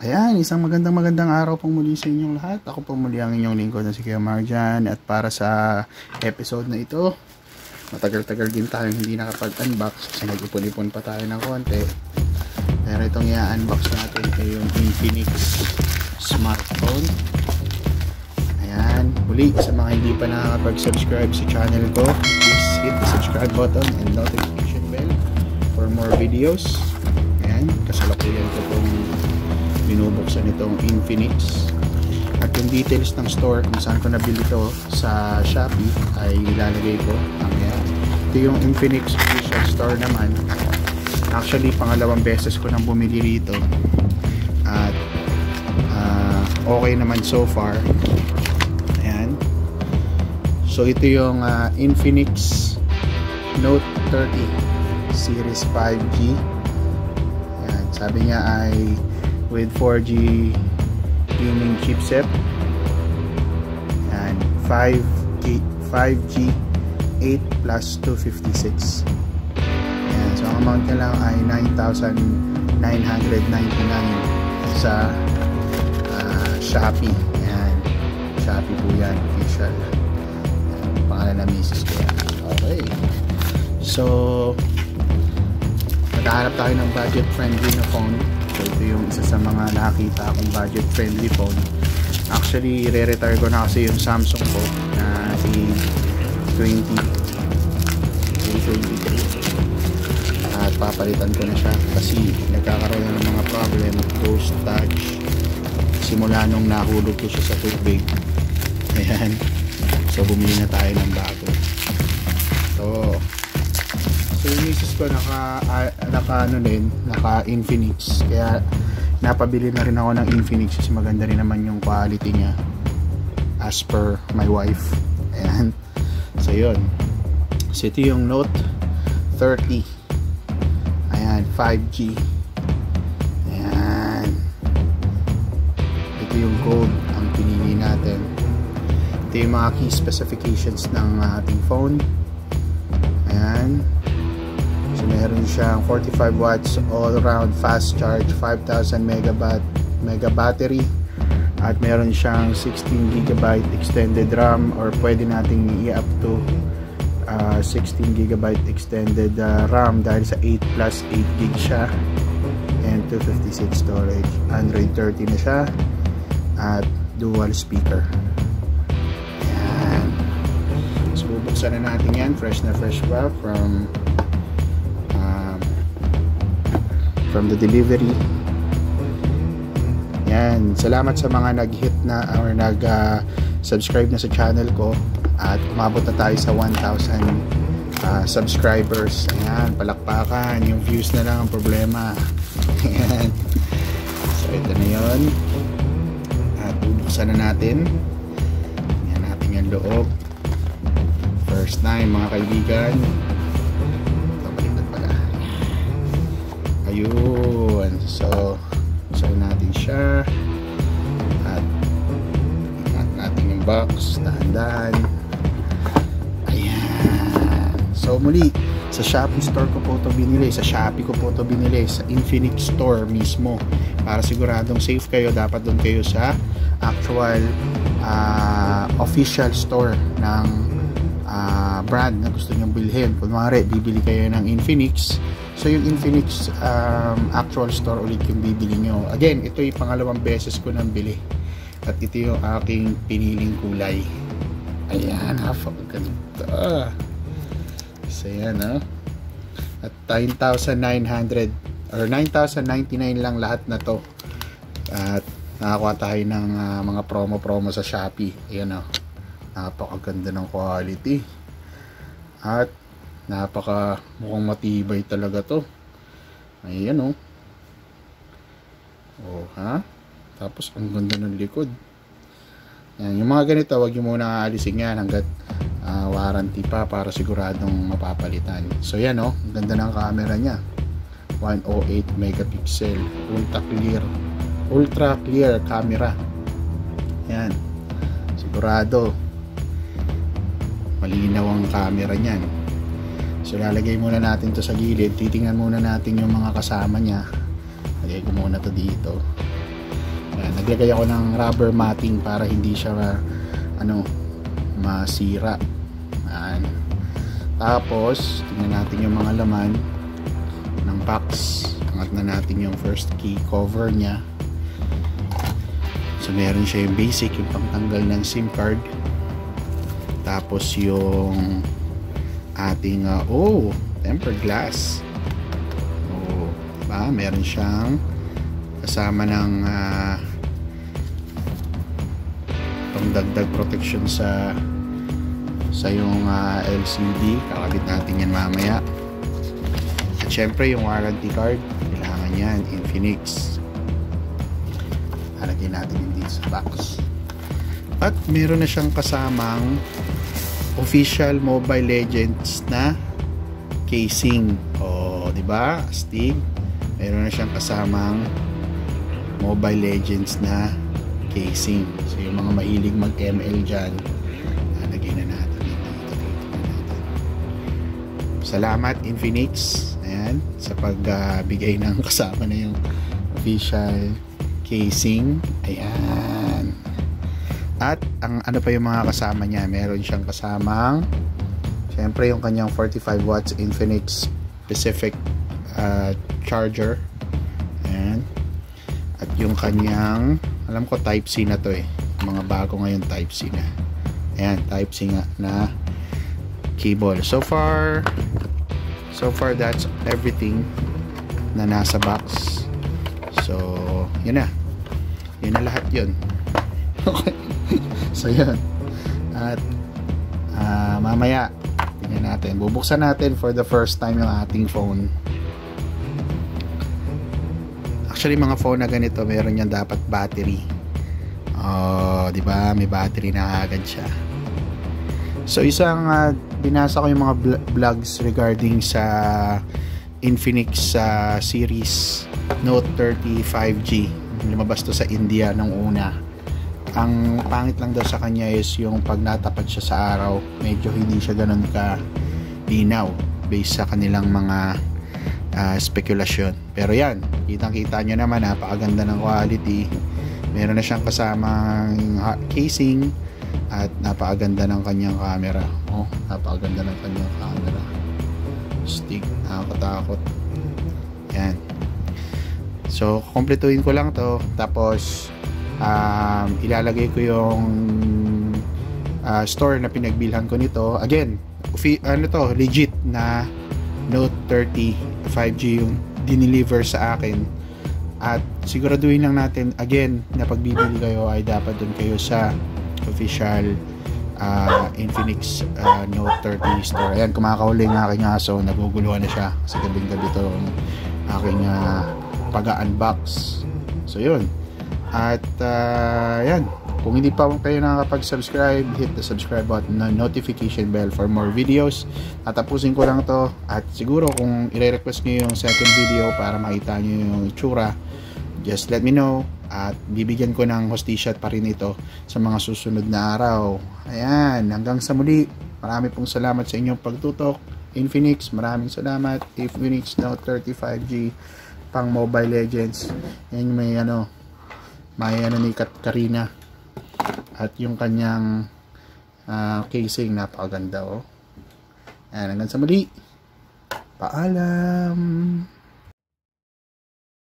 Ayan, isang magandang araw pong muli sa inyong lahat. Ako po muli ang inyong lingkod na si Kuya Marjan. At para sa episode na ito, matagal-tagal din tayong hindi nakapag-unbox kasi nag-ipon-ipon pa tayo ng konti. Pero itong i-unbox natin ay yung Infinix smartphone. Ayan, muli sa mga hindi pa nakapag-subscribe sa channel ko, please hit the subscribe button and notification bell for more videos. Ayan, kasalukuyan ko pong binubuksan itong Infinix. At yung details ng store kung saan ko nabili ito sa Shopee ay ilalagay ko mamaya. Ito yung Infinix official store naman. Actually, pangalawang beses ko nang bumili rito. At okay naman so far. Ayan. So ito yung Infinix Note 30 Series 5G. Ayan. Sabi niya ay with 4G gaming chipset and 5G 8 plus 256. Ayan, so ang amount niya lang ay 9,999 sa Shopee. Ayan, Shopee po yan, official. Ayan, pangalan na misis ko yan. Okay, so naghahanap tayo ng budget friendly na phone. So ito yung isa sa mga nakita akong budget friendly phone. Actually, re-retire ko na kasi yung Samsung ko na A23 at papalitan ko na siya kasi nagkakaroon na ng mga problem of ghost touch simula nung nahulog ko siya sa tubig. Ayan, so bumili na tayo ng bago. So yung misis ko naka Infinix, kaya napabili na rin ako ng Infinix kasi maganda rin naman yung quality niya as per my wife. Ayan, so yun. So ito yung Note 30. Ayan, 5G. Ayan, ito yung gold ang pinili natin. Ito yung mga key specifications ng ating phone. Ayan, so meron siyang 45 watts all around fast charge, 5,000 mega battery, at meron siyang 16 GB extended RAM, or pwede nating i-up to 16 GB extended RAM dahil sa 8 plus 8 gig siya, and 256 storage. Android 30 na siya at dual speaker. Ayan, so bubuksan na natin yan. Fresh na fresh pa from the delivery. Yan, salamat sa mga nag-hit na or nag-subscribe na sa channel ko at umabot na tayo sa 1,000 subscribers. Ayan, palakpakan, yung views na lang ang problema. Ayan, so ito na yun at bubuksan na natin. Ayan natin yung loob. First time mga kaibigan. Ayun, so natin siya at ingat natin yung box, dahan-dahan. Ayan, so muli sa Shopee store ko po ito binili, sa Shopee ko po ito binili, sa Infinix store mismo. Para siguradong safe kayo, dapat doon kayo sa actual official store ng brand na gusto nyong bilhin. Kunwari bibili kayo ng Infinix, so yung Infinix actual store ulit yung bibili nyo. Again, ito yung pangalawang beses ko nang bili at ito yung aking piniling kulay. Ayan, napakaganda. So yan, at 9,900 or 9,099 lang lahat na to. At nakakuha tayo ng mga promo sa Shopee. Ayan, napakaganda ng quality at mukhang matibay talaga to. Ayan, tapos ang ganda ng likod. Yan, yung mga ganito wag nyo muna aalisin yan hanggat warranty pa, para siguradong mapapalitan. So yan, ang ganda ng camera nya, 108 megapixel, ultra clear camera. Yan, sigurado malinaw ang camera nyan. So lalagay muna natin to sa gilid, titingnan muna natin yung mga kasama niya. Lagay ko muna to dito. Ayan, naglagay ako ng rubber matting para hindi siya masira. Ayan. Tapos tingnan natin yung mga laman ng box. Angat na natin yung first key cover nya. So meron siya yung basic, yung pangtanggal ng SIM card. Tapos yung ating tempered glass. Diba? Meron siyang kasama ng pangdagdag protection sa yung LCD. Kakabit natin yan mamaya. At syempre yung warranty card, kailangan yan, Infinix. Halagyan natin yung dito sa box. At meron na siyang kasamang official Mobile Legends na casing. Di ba? Astig. Meron na siyang kasamang Mobile Legends na casing. So yung mga mahilig mag-ML dyan, lagyan na natin dito. Salamat Infinix, ayan, sa pagbigay ng kasama na yung official casing. Ayan. At ang ano pa yung mga kasama niya, meron siyang kasamang syempre yung kanyang 45 watts Infinix specific charger. Ayan. At yung kanyang, alam ko type C na to mga bago ngayon type C na. Ayan, type C nga na cable. So far that's everything na nasa box. So yun na lahat yun. Okay. So yun. At mamaya tingnan natin, bubuksan natin for the first time yung ating phone. Actually mga phone na ganito meron yan dapat battery. Di ba? May battery na agad siya. So isang binasa ko yung mga vlogs regarding sa Infinix series Note 30 5G. Lumabas to sa India nung una. Ang pangit lang daw sa kanya is yung pag natapat siya sa araw, medyo hindi siya ganun ka linaw based sa kanilang mga spekulasyon. Pero yan, kitang-kita nyo naman, napakaganda ng quality. Meron na siyang kasamang casing at napakaganda ng kanyang camera. Napakaganda ng kanyang camera. Stick, nakakatakot. Yan. So, kumpletuhin ko lang to. Tapos ilalagay ko yung store na pinagbilhan ko nito. Again, legit na Note 30 5G yung dineliver sa akin. At siguraduhin lang natin again na pagbibili kayo ay dapat dun kayo sa official Infinix Note 30 store. Ayan, kumakahuli ng aking aso, naguguluhan na siya kasi gabing-gabi ito aking pag-unbox. So yun. At yan, kung hindi pa kayo nakakapag-subscribe, hit the subscribe button na notification bell for more videos. Tatapusin ko lang to. At siguro kung i-request nyo yung second video para makita nyo yung itsura, just let me know. At bibigyan ko ng hostisya pa rin ito sa mga susunod na araw. Ayan, hanggang sa muli. Marami pong salamat sa inyong pagtutok. Infinix, maraming salamat. Infinix Note 30 5G pang Mobile Legends. Yan may ni Karina. At yung kanyang casing, napakaganda. Ayan, hanggang sa muli. Paalam.